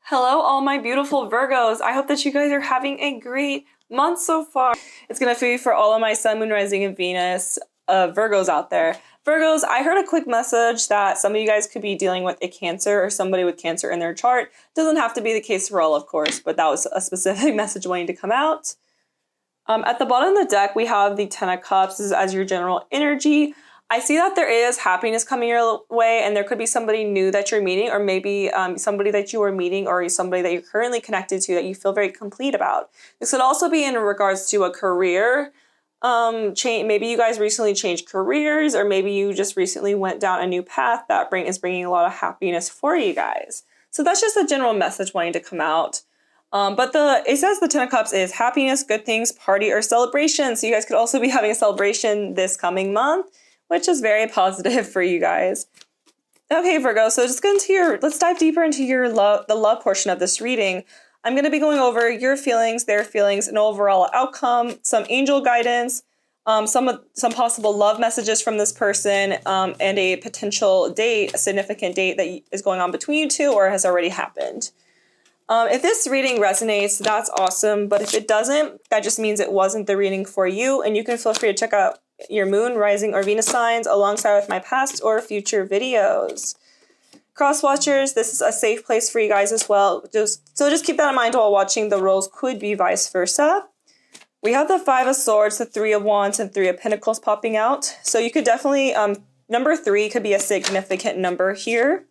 Hello, all my beautiful Virgos. I hope that you guys are having a great month so far. It's going to be for all of my Sun, Moon, Rising, and Venus Virgos out there. Virgos, I heard a quick message that some of you guys could be dealing with a Cancer or somebody with Cancer in their chart. Doesn't have to be the case for all, of course, but that was a specific message wanting to come out. At the bottom of the deck, we have the Ten of Cups. This is as your general energy. I see that there is happiness coming your way, and there could be somebody new that you're meeting, or maybe somebody that you are meeting, or somebody that you're currently connected to that you feel very complete about. This could also be in regards to a career change. Maybe you guys recently changed careers, or maybe you just recently went down a new path that is bringing a lot of happiness for you guys. So that's just a general message wanting to come out. But it says the Ten of Cups is happiness, good things, party, or celebration. So you guys could also be having a celebration this coming month, which is very positive for you guys. Okay, Virgo, so just let's dive deeper into the love portion of this reading. I'm going to be going over your feelings, their feelings, an overall outcome, some angel guidance, some possible love messages from this person, and a potential date, a significant date that is going on between you two or has already happened. If this reading resonates, that's awesome. But if it doesn't, that just means it wasn't the reading for you. And you can feel free to check out your Moon, Rising, or Venus signs alongside with my past or future videos. Cross watchers, this is a safe place for you guys as well. Just keep that in mind while watching. The roles could be vice versa. We have the Five of Swords, the Three of Wands, and Three of Pentacles popping out. So you could definitely, number 3 could be a significant number here.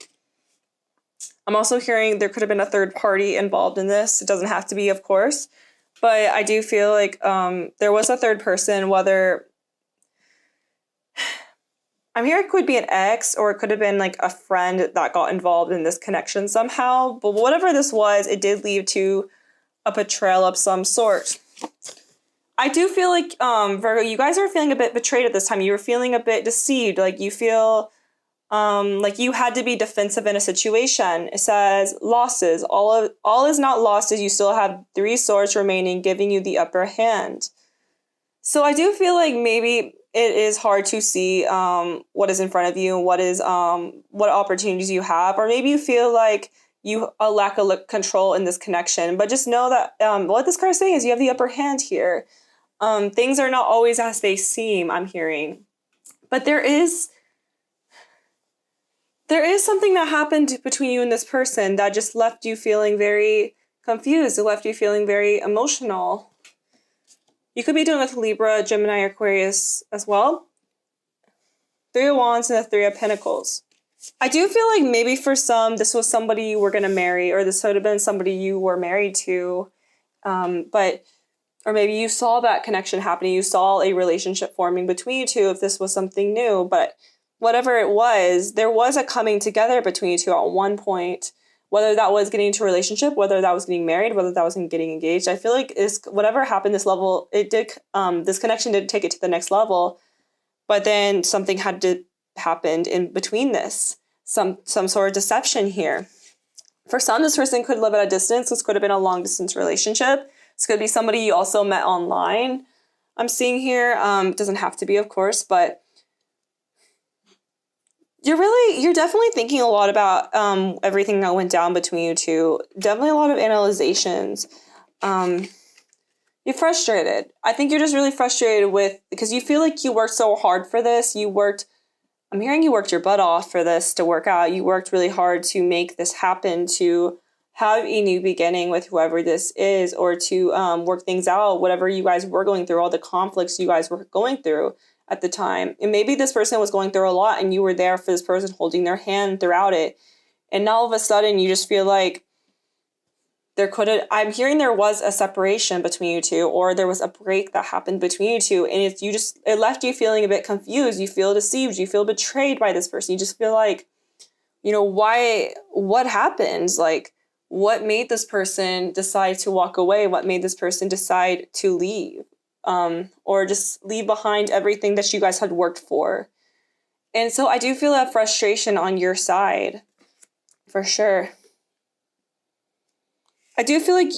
I'm also hearing there could have been a third party involved in this. It doesn't have to be, of course. But I do feel like there was a third person, whether I'm hearing it could be an ex, or it could have been like a friend that got involved in this connection somehow. But whatever this was, it did lead to a betrayal of some sort. I do feel like, Virgo, you guys are feeling a bit betrayed at this time. You were feeling a bit deceived. Like you feel like you had to be defensive in a situation. It says losses. All is not lost as you still have 3 swords remaining, giving you the upper hand. So I do feel like maybe it is hard to see what is in front of you and what opportunities you have, or maybe you feel like you lack of control in this connection. But just know that what this card is saying is you have the upper hand here. Things are not always as they seem, I'm hearing. But there is something that happened between you and this person that just left you feeling very confused. It left you feeling very emotional. You could be dealing with Libra, Gemini, Aquarius as well. 3 of Wands and the 3 of Pentacles. I do feel like maybe for some, this was somebody you were going to marry, or this would have been somebody you were married to. Or maybe you saw that connection happening. You saw a relationship forming between you two if this was something new. But whatever it was, there was a coming together between you two at one point. Whether that was getting into a relationship, whether that was getting married, whether that was getting engaged. I feel like whatever happened this level, this connection did take it to the next level, but then something had to happen in between this. Some sort of deception here. For some, this person could live at a distance. This could have been a long distance relationship. This could be somebody you also met online. I'm seeing here, it doesn't have to be, of course, but you're definitely thinking a lot about everything that went down between you two. Definitely a lot of analyzations. You're frustrated. I think you're just really frustrated because you feel like you worked so hard for this. I'm hearing you worked your butt off for this to work out. You worked really hard to make this happen, to have a new beginning with whoever this is, or to work things out, whatever you guys were going through, all the conflicts you guys were going through at the time. And maybe this person was going through a lot and you were there for this person holding their hand throughout it. And now all of a sudden you just feel like I'm hearing there was a separation between you two, or there was a break that happened between you two. And it left you feeling a bit confused. You feel deceived. You feel betrayed by this person. You just feel like, what happened? Like, what made this person decide to walk away? What made this person decide to leave? Or just leave behind everything that you guys had worked for. And so I do feel that frustration on your side, for sure. I do feel like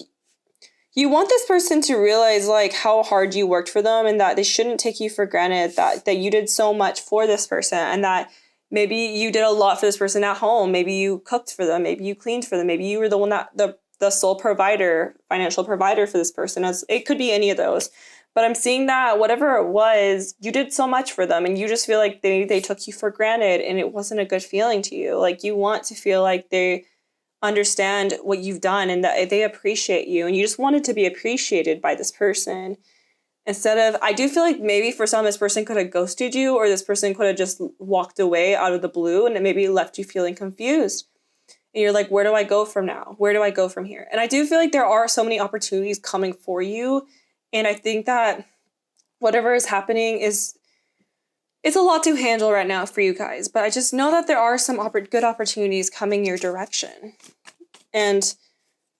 you want this person to realize like how hard you worked for them, and that they shouldn't take you for granted, that you did so much for this person, and that Maybe you did a lot for this person at home. Maybe you cooked for them. Maybe you cleaned for them. Maybe you were the one that the sole provider, financial provider for this person. It could be any of those. But I'm seeing that whatever it was, you did so much for them and you just feel like they took you for granted and it wasn't a good feeling to you. Like you want to feel like they understand what you've done and that they appreciate you and you just wanted to be appreciated by this person. Instead of, I do feel like maybe for some, this person could have ghosted you or this person could have just walked away out of the blue and it maybe left you feeling confused. And you're like, where do I go from now? Where do I go from here? And I do feel like there are so many opportunities coming for you. And I think that whatever is happening it's a lot to handle right now for you guys. But I just know that there are some good opportunities coming your direction. And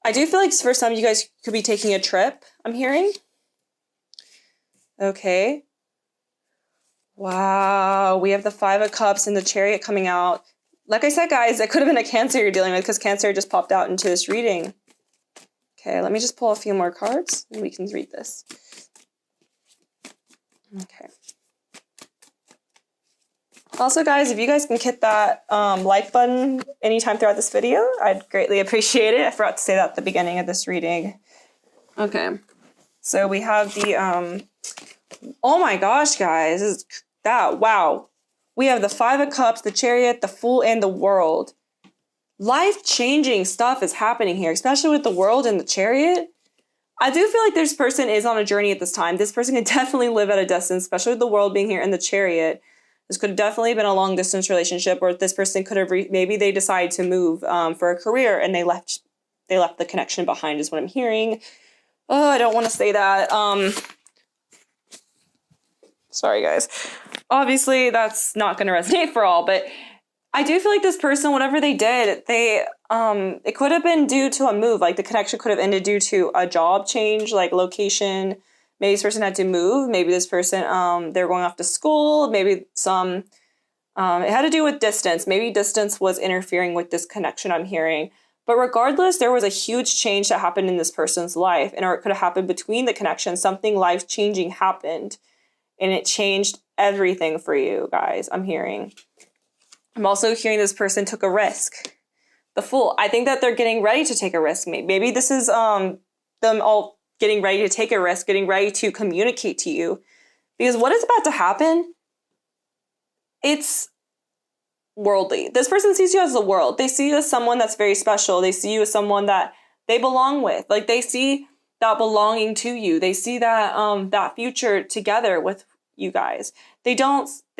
I do feel like for some, you guys could be taking a trip, I'm hearing. Okay. Wow. We have the 5 of Cups and the Chariot coming out. Like I said, guys, it could have been a Cancer you're dealing with because Cancer just popped out into this reading. Okay, let me just pull a few more cards and we can read this. Okay. Also, guys, if you guys can hit that like button anytime throughout this video, I'd greatly appreciate it. I forgot to say that at the beginning of this reading. Okay. So we have the, oh my gosh, guys, wow. We have the 5 of Cups, the Chariot, the Fool, and the World. Life-changing stuff is happening here, especially with the World and the Chariot. I do feel like this person is on a journey at this time. This person can definitely live at a distance, especially with the World being here and the Chariot. This could have definitely been a long-distance relationship, or this person could have, maybe they decided to move for a career and they left the connection behind is what I'm hearing. Oh, I don't want to say that. Sorry, guys. Obviously, that's not going to resonate for all, but I do feel like this person, whatever they did, it could have been due to a move. Like the connection could have ended due to a job change, like location. Maybe this person had to move. Maybe this person, they're going off to school. Maybe it had to do with distance. Maybe distance was interfering with this connection I'm hearing. But regardless, there was a huge change that happened in this person's life, or it could have happened between the connections. Something life-changing happened, and it changed everything for you guys, I'm hearing. I'm also hearing this person took a risk. The Fool. I think that they're getting ready to take a risk. Maybe this is them all getting ready to take a risk, getting ready to communicate to you. Because what is about to happen, it's worldly. This person sees you as the world. They see you as someone that's very special. They see you as someone that they belong with. Like they see that belonging to you. They see that that future together with you guys. They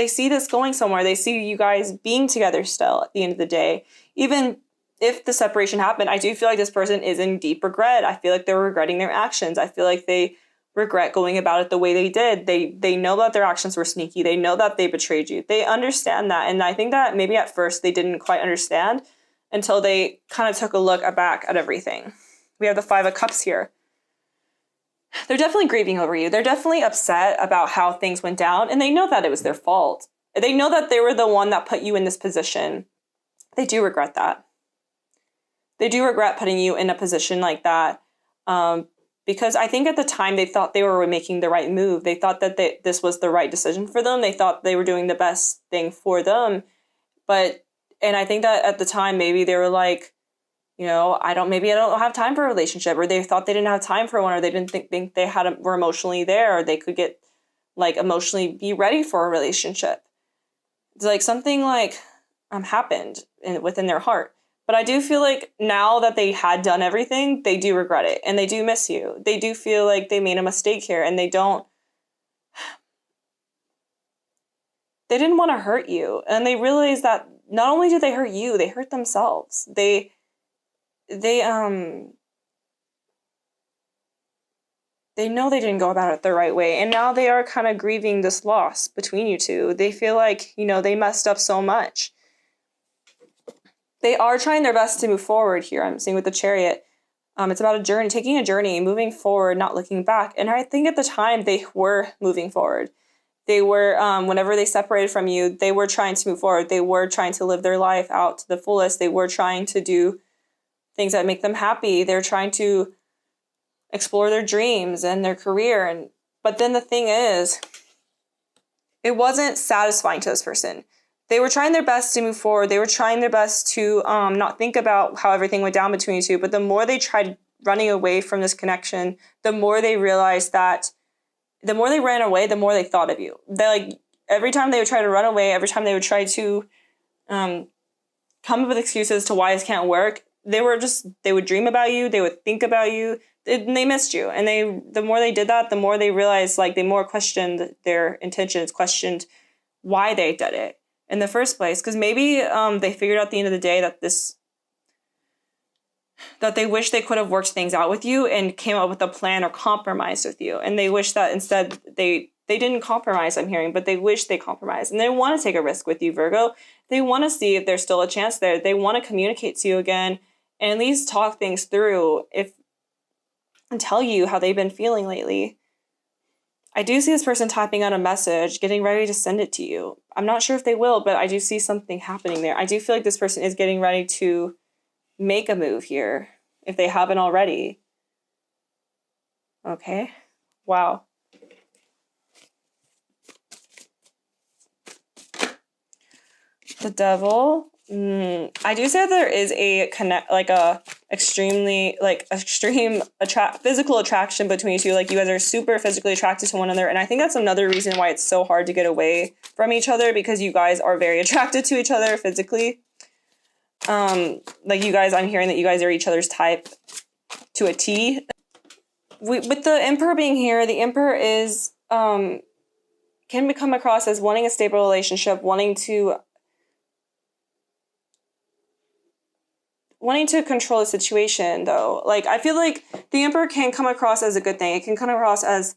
see this going somewhere. They see you guys being together still at the end of the day. Even if the separation happened, I do feel like this person is in deep regret. I feel like they're regretting their actions. I feel like they regret going about it the way they did. They know that their actions were sneaky. They know that they betrayed you. They understand that. And I think that maybe at first they didn't quite understand until they kind of took a look back at everything. We have the 5 of Cups here. They're definitely grieving over you. They're definitely upset about how things went down. And they know that it was their fault. They know that they were the one that put you in this position. They do regret that. They do regret putting you in a position like that. Because I think at the time they thought they were making the right move. They thought that this was the right decision for them. They thought they were doing the best thing for them. And I think that at the time, maybe they were like, you know, I don't have time for a relationship, or they thought they didn't have time for one, or they didn't think they were emotionally there, or they could get like emotionally be ready for a relationship. It's like something like happened within their heart. But I do feel like now that they had done everything, they do regret it and they do miss you. They do feel like they made a mistake here and they didn't want to hurt you. And they realize that not only did they hurt you, they hurt themselves. They know they didn't go about it the right way. And now they are kind of grieving this loss between you two. They feel like, you know, they messed up so much. They are trying their best to move forward here. I'm seeing with the Chariot. It's about a journey, taking a journey, moving forward, not looking back. And I think at the time they were moving forward. They were, whenever they separated from you, they were trying to move forward. They were trying to live their life out to the fullest. They were trying to do things that make them happy. They're trying to explore their dreams and their career. But then the thing is, it wasn't satisfying to this person. they were trying their best to move forward. They were trying their best to not think about how everything went down between you two. But the more they tried running away from this connection, the more they realized that the more they ran away, the more they thought of you. They like every time they would try to run away, every time they would try to come up with excuses to why this can't work, they would dream about you, they would think about you, and they missed you. And the more they did that, the more they realized, like, they more questioned their intentions, questioned why they did it in the first place. Because maybe they figured out at the end of the day that they wish they could have worked things out with you and came up with a plan or compromise with you. And they wish that instead they didn't compromise, I'm hearing, but they wish they compromised. And they want to take a risk with you, Virgo. They want to see if there's still a chance there. They want to communicate to you again and at least talk things through and tell you how they've been feeling lately. I do see this person typing out a message, getting ready to send it to you. I'm not sure if they will, but I do see something happening there. I do feel like this person is getting ready to make a move here, if they haven't already. Okay. Wow. The Devil. I do say that there is extreme physical attraction between you two. Like, you guys are super physically attracted to one another, and I think that's another reason why it's so hard to get away from each other, because you guys are very attracted to each other physically. Like, you guys, I'm hearing that you guys are each other's type to a T. With the Emperor being here, the Emperor is can come across as wanting a stable relationship, wanting to control the situation, though. Like, I feel like the Emperor can come across as a good thing. It can come across as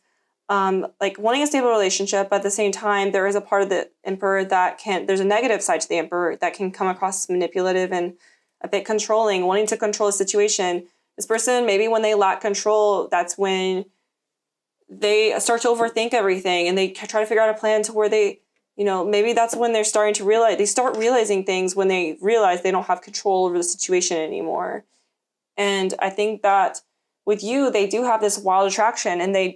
like wanting a stable relationship, but at the same time, there is a part of the Emperor there's a negative side to the Emperor that can come across as manipulative and a bit controlling, wanting to control the situation. This person, maybe when they lack control, that's when they start to overthink everything and they try to figure out a plan to where they, maybe that's when they start realizing things when they realize they don't have control over the situation anymore. And I think that with you, they do have this wild attraction, and they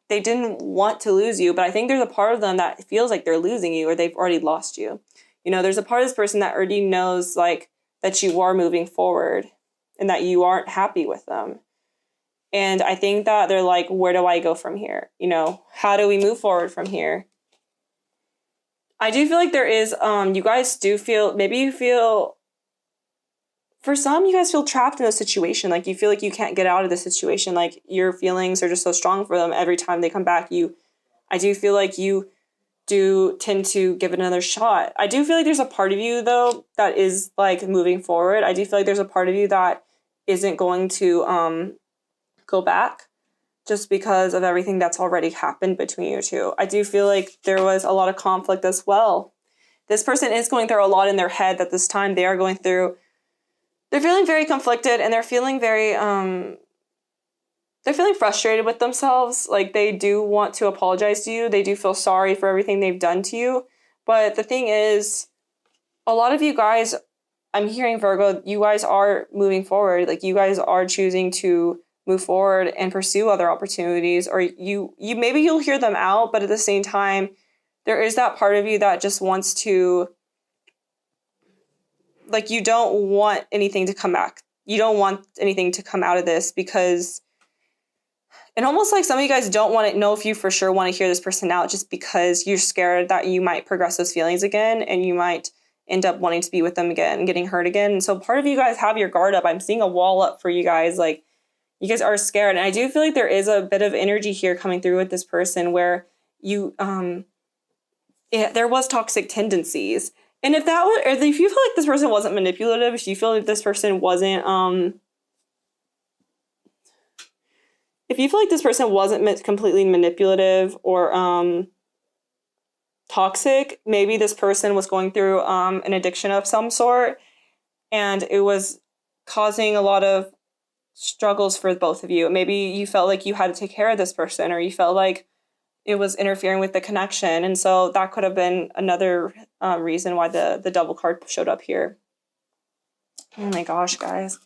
didn't want to lose you, but I think there's a part of them that feels like they're losing you, or they've already lost you. There's a part of this person that already knows, like, that you are moving forward and that you aren't happy with them. And I think that they're like, where do I go from here? How do we move forward from here? I do feel like there is, you guys do feel, for some, you guys feel trapped in a situation. Like, you feel like you can't get out of the situation. Like, your feelings are just so strong for them. Every time they come back, I do feel like you do tend to give it another shot. I do feel like there's a part of you, though, that is, like, moving forward. I do feel like there's a part of you that isn't going to go back just because of everything that's already happened between you two. I do feel like there was a lot of conflict as well. This person is going through a lot in their head at this time. They are going through... They're feeling very conflicted, and they're feeling very, they're feeling frustrated with themselves. Like, they do want to apologize to you. They do feel sorry for everything they've done to you. But the thing is, a lot of you guys, I'm hearing, Virgo, you guys are moving forward. Like, you guys are choosing to move forward and pursue other opportunities, or maybe you'll hear them out, but at the same time, there is that part of you that just wants to, like, you don't want anything to come back. You don't want anything to come out of this, because, and almost like some of you guys don't want to know if you for sure want to hear this person out, just because you're scared that you might progress those feelings again and you might end up wanting to be with them again and getting hurt again. And so part of you guys have your guard up. I'm seeing a wall up for you guys. Like, you guys are scared. And I do feel like there is a bit of energy here coming through with this person where you, there was toxic tendencies. And if you feel like this person wasn't manipulative, if you feel like this person wasn't, if you feel like this person wasn't completely manipulative or toxic, maybe this person was going through an addiction of some sort, and it was causing a lot of struggles for both of you. Maybe you felt like you had to take care of this person, or you felt like it was interfering with the connection. And so that could have been another reason why the double card showed up here. Oh my gosh, guys.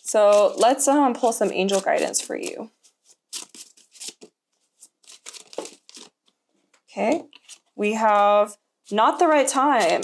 So let's pull some angel guidance for you. Okay. We have not the right time.